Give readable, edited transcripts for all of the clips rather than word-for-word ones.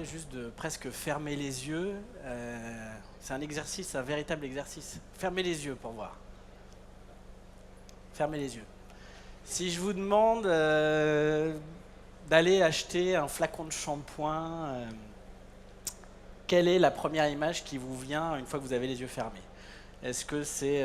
juste de presque fermer les yeux. C'est un exercice, un véritable exercice. Fermez les yeux pour voir. Fermez les yeux. Si je vous demande d'aller acheter un flacon de shampoing, quelle est la première image qui vous vient une fois que vous avez les yeux fermés? Est-ce que c'est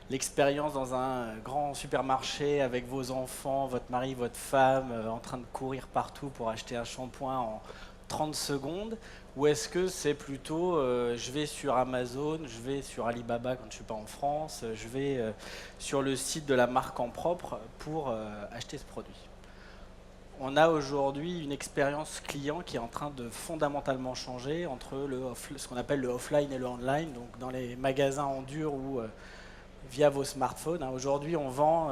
l'expérience dans un grand supermarché avec vos enfants, votre mari, votre femme, en train de courir partout pour acheter un shampoing en 30 secondes? Ou est-ce que c'est plutôt je vais sur Amazon, je vais sur Alibaba quand je ne suis pas en France, je vais sur le site de la marque en propre pour acheter ce produit? On a aujourd'hui une expérience client qui est en train de fondamentalement changer entre ce qu'on appelle le offline et le online, donc dans les magasins en dur ou via vos smartphones. Aujourd'hui, on vend,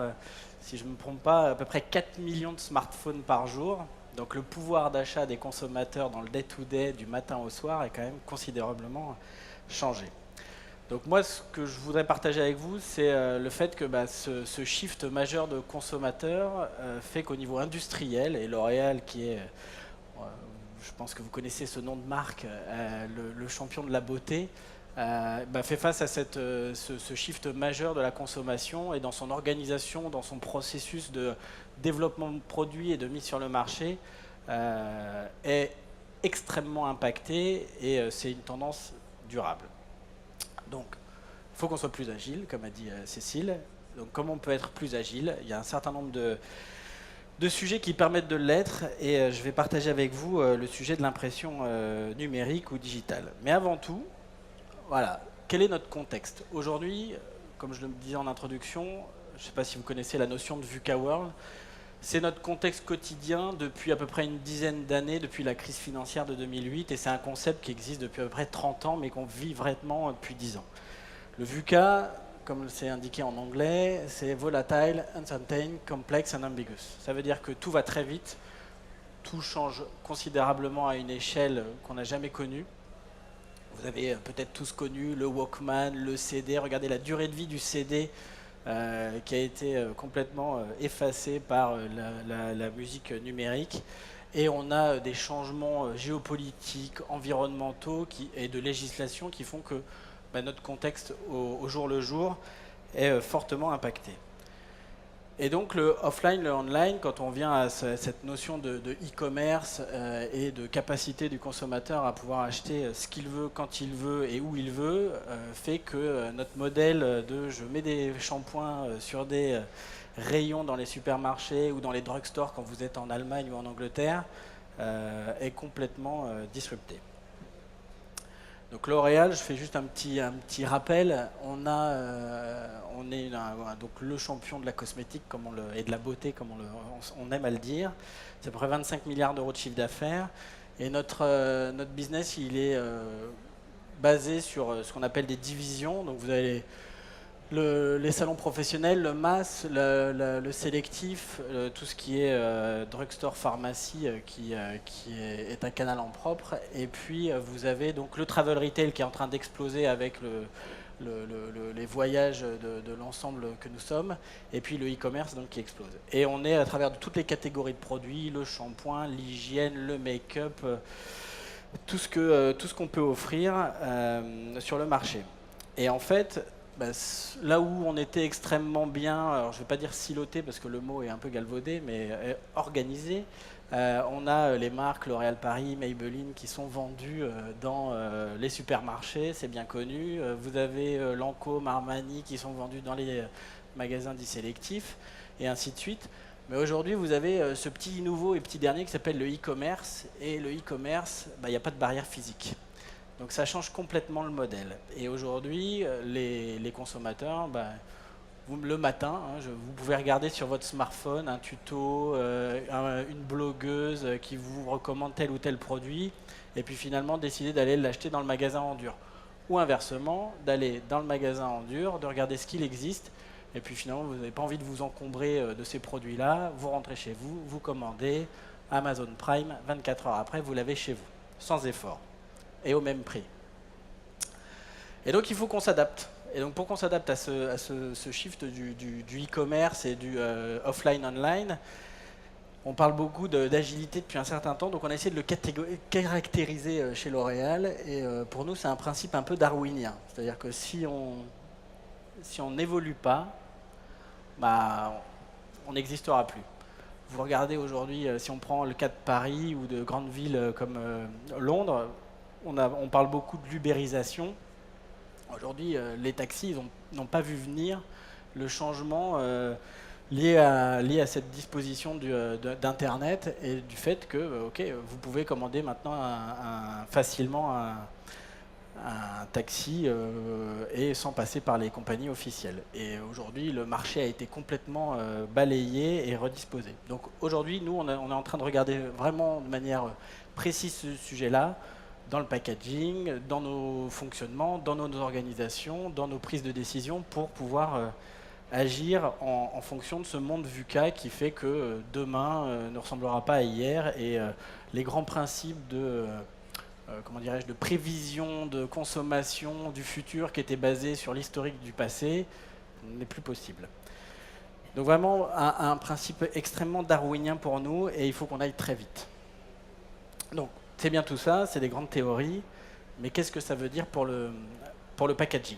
si je ne me trompe pas, à peu près 4 millions de smartphones par jour. Donc le pouvoir d'achat des consommateurs dans le day-to-day, du matin au soir, est quand même considérablement changé. Donc moi, ce que je voudrais partager avec vous, c'est le fait que ce shift majeur de consommateurs fait qu'au niveau industriel, et L'Oréal qui est, je pense que vous connaissez ce nom de marque, le champion de la beauté, fait face à ce shift majeur de la consommation et dans son organisation, dans son processus de développement de produits et de mise sur le marché, est extrêmement impacté et c'est une tendance durable. Donc, il faut qu'on soit plus agile, comme a dit Cécile. Donc, comment on peut être plus agile? Il y a un certain nombre de sujets qui permettent de l'être et je vais partager avec vous le sujet de l'impression numérique ou digitale. Mais avant tout, voilà, quel est notre contexte? Aujourd'hui, comme je le disais en introduction, je ne sais pas si vous connaissez la notion de VUCA World, c'est notre contexte quotidien depuis à peu près une dizaine d'années, depuis la crise financière de 2008, et c'est un concept qui existe depuis à peu près 30 ans, mais qu'on vit vraiment depuis 10 ans. Le VUCA, comme c'est indiqué en anglais, c'est Volatile, Uncertain, Complex and Ambiguous. Ça veut dire que tout va très vite, tout change considérablement à une échelle qu'on n'a jamais connue. Vous avez peut-être tous connu le Walkman, le CD, regardez la durée de vie du CD, qui a été complètement effacé par la musique numérique. Et on a des changements géopolitiques, environnementaux et de législation qui font que notre contexte au jour le jour est fortement impacté. Et donc le offline, le online, quand on vient à cette notion de e-commerce et de capacité du consommateur à pouvoir acheter ce qu'il veut, quand il veut et où il veut, fait que notre modèle de je mets des shampoings sur des rayons dans les supermarchés ou dans les drugstores quand vous êtes en Allemagne ou en Angleterre est complètement disrupté. Donc L'Oréal, je fais juste un petit rappel, on est donc le champion de la cosmétique et de la beauté, comme on aime à le dire. C'est à peu près 25 milliards d'euros de chiffre d'affaires. Et notre business, il est basé sur ce qu'on appelle des divisions. Donc vous avez les salons professionnels, le mass, le sélectif, tout ce qui est drugstore, pharmacie, qui est un canal en propre. Et puis vous avez donc le travel retail qui est en train d'exploser avec les voyages de l'ensemble que nous sommes. Et puis le e-commerce donc qui explose. Et on est à travers de toutes les catégories de produits, le shampoing, l'hygiène, le make-up, tout ce qu'on peut offrir sur le marché. Et en fait, là où on était extrêmement bien, alors je ne vais pas dire siloté parce que le mot est un peu galvaudé, mais organisé, on a les marques L'Oréal Paris, Maybelline qui sont vendues dans les supermarchés, c'est bien connu. Vous avez Lancôme, Armani qui sont vendus dans les magasins dits sélectifs, et ainsi de suite. Mais aujourd'hui, vous avez ce petit nouveau et petit dernier qui s'appelle le e-commerce. Et le e-commerce, il n'y a pas de barrière physique. Donc ça change complètement le modèle. Et aujourd'hui, les consommateurs, le matin, vous pouvez regarder sur votre smartphone un tuto, une blogueuse qui vous recommande tel ou tel produit, et puis finalement décider d'aller l'acheter dans le magasin en dur. Ou inversement, d'aller dans le magasin en dur, de regarder ce qu'il existe, et puis finalement vous n'avez pas envie de vous encombrer de ces produits-là, vous rentrez chez vous, vous commandez, Amazon Prime, 24 heures après, vous l'avez chez vous, sans effort. Et au même prix. Et donc il faut qu'on s'adapte. Et donc pour qu'on s'adapte à ce shift du e-commerce et du offline-online, On parle beaucoup d'agilité depuis un certain temps, donc on a essayé de le caractériser chez L'Oréal. Et pour nous, c'est un principe un peu darwinien. C'est-à-dire que si on n'évolue pas, bah, on n'existera plus. Vous regardez aujourd'hui, si on prend le cas de Paris ou de grandes villes comme Londres, on parle beaucoup de l'ubérisation. Aujourd'hui, les taxis n'ont pas vu venir le changement lié à cette disposition d'Internet et du fait que ok, vous pouvez commander maintenant facilement un taxi et sans passer par les compagnies officielles. Et aujourd'hui, le marché a été complètement balayé et redisposé. Donc aujourd'hui, nous, on est en train de regarder vraiment de manière précise ce sujet-là, dans le packaging, dans nos fonctionnements, dans nos organisations, dans nos prises de décision, pour pouvoir agir en fonction de ce monde VUCA qui fait que demain ne ressemblera pas à hier et les grands principes de comment dirais-je, de prévision de consommation du futur qui était basé sur l'historique du passé n'est plus possible. Donc vraiment un principe extrêmement darwinien pour nous et il faut qu'on aille très vite. Donc c'est bien tout ça, c'est des grandes théories, mais qu'est-ce que ça veut dire pour le packaging?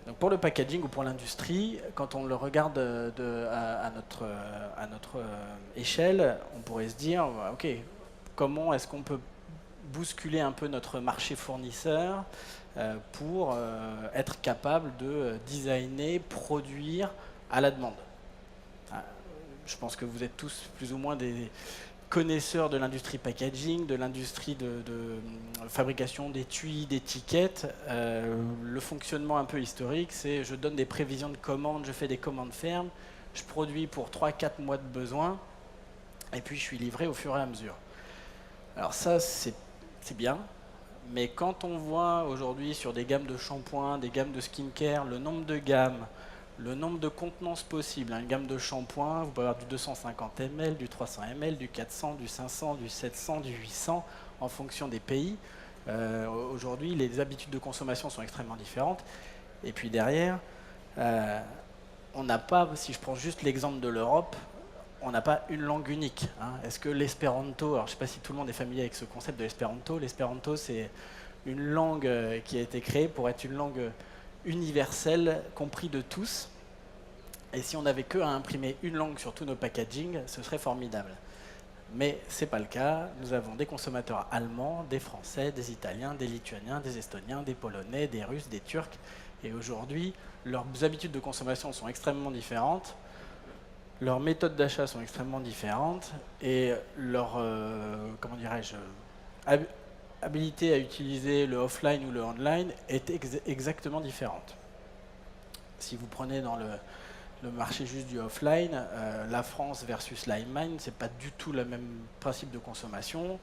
Donc pour le packaging ou pour l'industrie, quand on le regarde à notre échelle, on pourrait se dire, ok, comment est-ce qu'on peut bousculer un peu notre marché fournisseur pour être capable de designer, produire à la demande. Je pense que vous êtes tous plus ou moins des connaisseurs de l'industrie packaging, de l'industrie de fabrication d'étuis, d'étiquettes. Le fonctionnement un peu historique, c'est je donne des prévisions de commandes, je fais des commandes fermes, je produis pour 3-4 mois de besoin, et puis je suis livré au fur et à mesure. Alors ça, c'est bien, mais quand on voit aujourd'hui sur des gammes de shampoings, des gammes de skincare, le nombre de gammes, le nombre de contenances possibles, une gamme de shampoing, vous pouvez avoir du 250 ml, du 300 ml, du 400, du 500, du 700, du 800, en fonction des pays. Aujourd'hui, les habitudes de consommation sont extrêmement différentes. Et puis derrière, on n'a pas, si je prends juste l'exemple de l'Europe, on n'a pas une langue unique. Est-ce que l'espéranto, alors je ne sais pas si tout le monde est familier avec ce concept de l'espéranto, l'espéranto c'est une langue qui a été créée pour être une langue universelle, compris de tous. Et si on n'avait que à imprimer une langue sur tous nos packaging, ce serait formidable. Mais ce n'est pas le cas. Nous avons des consommateurs allemands, des Français, des Italiens, des Lituaniens, des Estoniens, des Polonais, des Russes, des Turcs. Et aujourd'hui, leurs habitudes de consommation sont extrêmement différentes. Leurs méthodes d'achat sont extrêmement différentes et leur comment dirais-je, habilité à utiliser le offline ou le online est exactement différente. Si vous prenez dans le marché juste du offline, la France versus l'Allemagne, c'est pas du tout le même principe de consommation.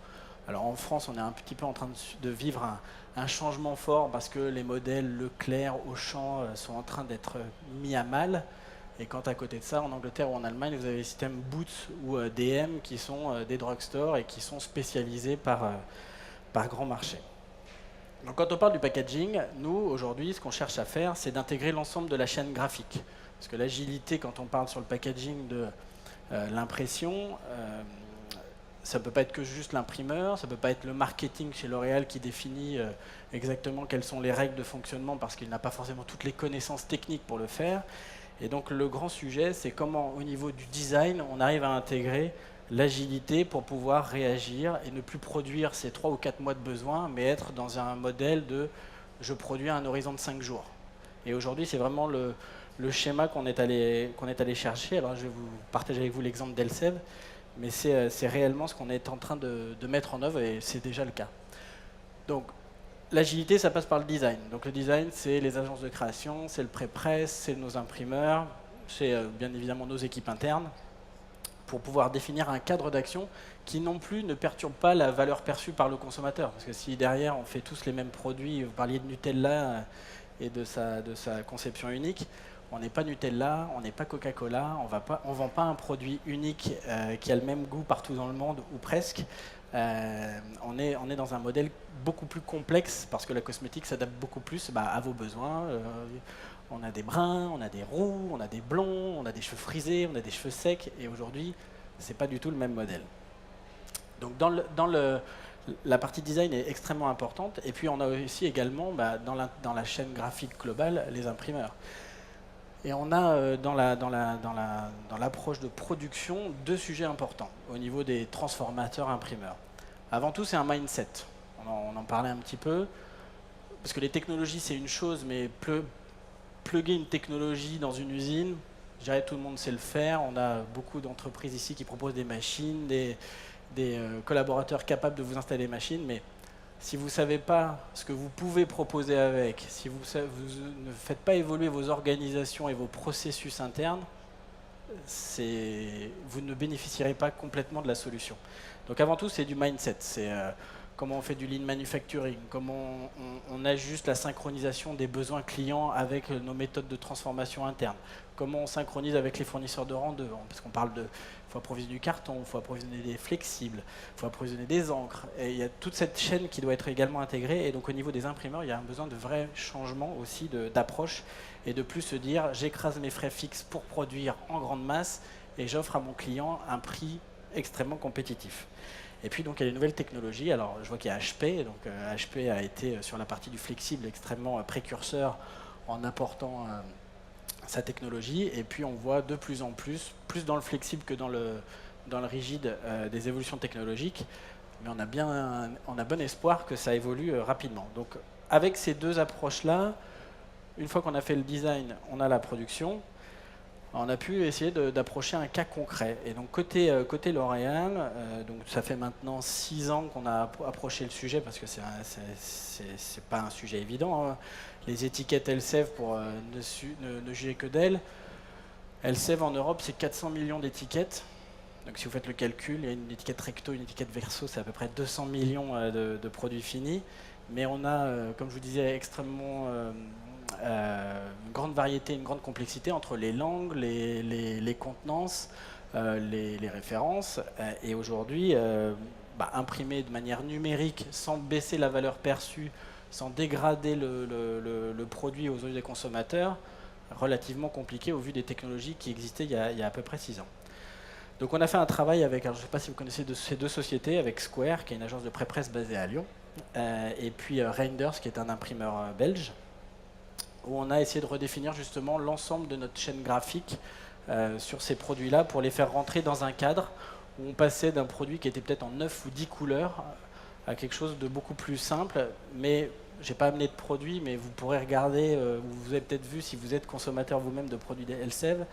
Alors en France, on est un petit peu en train de vivre un changement fort parce que les modèles Leclerc, Auchan sont en train d'être mis à mal. Et quand à côté de ça, en Angleterre ou en Allemagne, vous avez les systèmes Boots ou DM qui sont des drugstores et qui sont spécialisés par grand marché. Donc quand on parle du packaging, nous, aujourd'hui, ce qu'on cherche à faire, c'est d'intégrer l'ensemble de la chaîne graphique. Parce que l'agilité, quand on parle sur le packaging de l'impression, ça ne peut pas être que juste l'imprimeur, ça ne peut pas être le marketing chez L'Oréal qui définit exactement quelles sont les règles de fonctionnement parce qu'il n'a pas forcément toutes les connaissances techniques pour le faire. Et donc le grand sujet, c'est comment au niveau du design, on arrive à intégrer l'agilité pour pouvoir réagir et ne plus produire ces 3 ou 4 mois de besoin, mais être dans un modèle de je produis à un horizon de 5 jours. Et aujourd'hui, c'est vraiment le schéma qu'on est allé chercher. Alors je vais vous partager avec vous l'exemple d'Elsev, mais c'est réellement ce qu'on est en train de mettre en œuvre et c'est déjà le cas. Donc l'agilité, ça passe par le design. Donc le design, c'est les agences de création, c'est le pré-presse, c'est nos imprimeurs, c'est bien évidemment nos équipes internes, pour pouvoir définir un cadre d'action qui non plus ne perturbe pas la valeur perçue par le consommateur. Parce que si derrière on fait tous les mêmes produits, vous parliez de Nutella et de sa conception unique, on n'est pas Nutella, on n'est pas Coca-Cola, on ne vend pas un produit unique qui a le même goût partout dans le monde, ou presque. On est dans un modèle beaucoup plus complexe parce que la cosmétique s'adapte beaucoup plus à vos besoins. On a des bruns, on a des roux, on a des blonds, on a des cheveux frisés, on a des cheveux secs. Et aujourd'hui, C'est pas du tout le même modèle. Donc la partie design est extrêmement importante. Et puis on a aussi également dans la chaîne graphique globale les imprimeurs. Et on a dans l'approche de production 2 sujets importants au niveau des transformateurs imprimeurs. Avant tout, c'est un mindset. On en parlait un petit peu. Parce que les technologies, c'est une chose, mais plugger une technologie dans une usine, je dirais tout le monde sait le faire. On a beaucoup d'entreprises ici qui proposent des machines, des collaborateurs capables de vous installer des machines, mais si vous ne savez pas ce que vous pouvez proposer avec, si vous ne faites pas évoluer vos organisations et vos processus internes, vous ne bénéficierez pas complètement de la solution. Donc avant tout, c'est du mindset. C'est comment on fait du lean manufacturing, comment on ajuste la synchronisation des besoins clients avec nos méthodes de transformation interne, comment on synchronise avec les fournisseurs de rang 2, parce qu'on parle de il faut approvisionner du carton, il faut approvisionner des flexibles, il faut approvisionner des encres. Et il y a toute cette chaîne qui doit être également intégrée. Et donc au niveau des imprimeurs, il y a un besoin de vrais changements aussi d'approche et de plus se dire j'écrase mes frais fixes pour produire en grande masse et j'offre à mon client un prix extrêmement compétitif. Et puis donc il y a les nouvelles technologies. Alors je vois qu'il y a HP. Donc HP a été sur la partie du flexible extrêmement précurseur en apportant sa technologie, et puis on voit de plus en plus dans le flexible que dans le rigide, des évolutions technologiques, mais on a bon espoir que ça évolue rapidement. Donc avec ces 2 approches-là, une fois qu'on a fait le design, on a la production, on a pu essayer d'approcher un cas concret. Et donc côté L'Oréal, donc ça fait maintenant 6 ans qu'on a approché le sujet, parce que c'est pas un sujet évident, hein. Les étiquettes Elsev, pour ne juger que d'elles, Elsev en Europe, c'est 400 millions d'étiquettes. Donc si vous faites le calcul, il y a une étiquette recto, une étiquette verso, c'est à peu près 200 millions de produits finis. Mais on a, comme je vous disais, extrêmement une grande variété, une grande complexité entre les langues, les contenances, les références. Et aujourd'hui, imprimer de manière numérique sans baisser la valeur perçue, sans dégrader le produit aux yeux des consommateurs, relativement compliqué au vu des technologies qui existaient il y a à peu près 6 ans. Donc on a fait un travail avec, alors je ne sais pas si vous connaissez ces 2 sociétés, avec Square, qui est une agence de pré-presse basée à Lyon, et puis Reinders, qui est un imprimeur belge, où on a essayé de redéfinir justement l'ensemble de notre chaîne graphique sur ces produits-là pour les faire rentrer dans un cadre où on passait d'un produit qui était peut-être en 9 ou 10 couleurs à quelque chose de beaucoup plus simple, mais je n'ai pas amené de produit, mais vous pourrez regarder, vous avez peut-être vu si vous êtes consommateur vous-même de produits Elsev,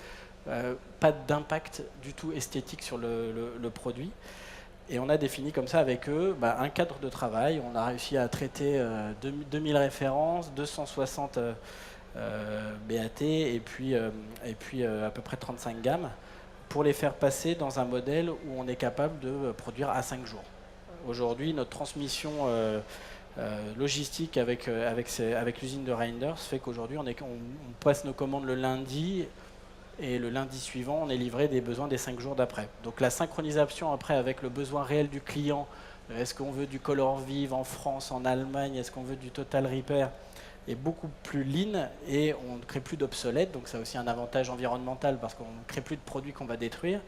pas d'impact du tout esthétique sur le produit. Et on a défini comme ça avec eux un cadre de travail. On a réussi à traiter 2000 références, 260 BAT et puis à peu près 35 gammes pour les faire passer dans un modèle où on est capable de produire à 5 jours. Aujourd'hui, notre transmission logistique avec l'usine de Reinders fait qu'aujourd'hui, on passe nos commandes le lundi et le lundi suivant, on est livré des besoins des 5 jours d'après. Donc la synchronisation après avec le besoin réel du client, est-ce qu'on veut du Color Vive en France, en Allemagne, est-ce qu'on veut du Total Repair, est beaucoup plus lean et on ne crée plus d'obsolète. Donc ça a aussi un avantage environnemental parce qu'on ne crée plus de produits qu'on va détruire.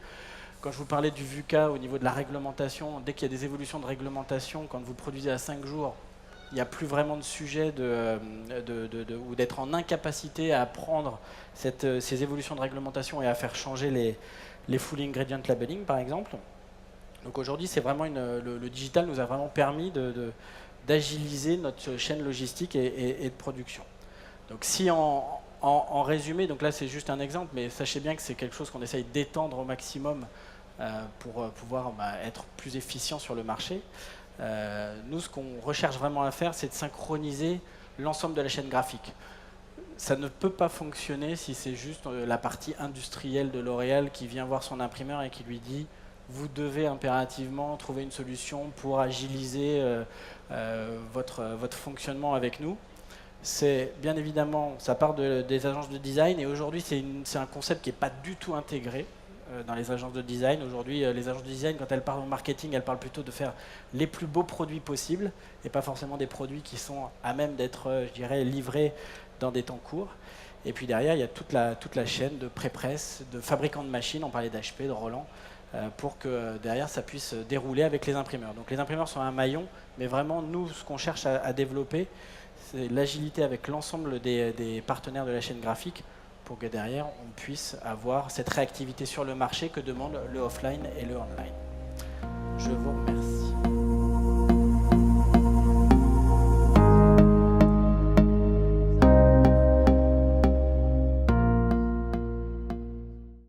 Quand je vous parlais du VUCA au niveau de la réglementation, dès qu'il y a des évolutions de réglementation, quand vous produisez à 5 jours, il n'y a plus vraiment de sujet ou d'être en incapacité à prendre ces évolutions de réglementation et à faire changer les full ingredient labeling, par exemple. Donc aujourd'hui, c'est vraiment le digital nous a vraiment permis d'agiliser notre chaîne logistique et de production. Donc si en résumé, donc là c'est juste un exemple, mais sachez bien que c'est quelque chose qu'on essaye d'étendre au maximum pour pouvoir être plus efficient sur le marché. Nous, ce qu'on recherche vraiment à faire, c'est de synchroniser l'ensemble de la chaîne graphique. Ça ne peut pas fonctionner si c'est juste la partie industrielle de L'Oréal qui vient voir son imprimeur et qui lui dit « vous devez impérativement trouver une solution pour agiliser votre fonctionnement avec nous ». C'est bien évidemment, ça part des agences de design et aujourd'hui c'est un concept qui n'est pas du tout intégré dans les agences de design. Aujourd'hui, les agences de design, quand elles parlent au marketing, elles parlent plutôt de faire les plus beaux produits possibles et pas forcément des produits qui sont à même d'être, je dirais, livrés dans des temps courts. Et puis derrière, il y a toute la chaîne de pré-presse, de fabricants de machines, on parlait d'HP, de Roland, pour que derrière ça puisse dérouler avec les imprimeurs. Donc les imprimeurs sont un maillon, mais vraiment nous ce qu'on cherche à développer, c'est l'agilité avec l'ensemble des partenaires de la chaîne graphique pour que derrière on puisse avoir cette réactivité sur le marché que demandent le offline et le online. Je vous remercie.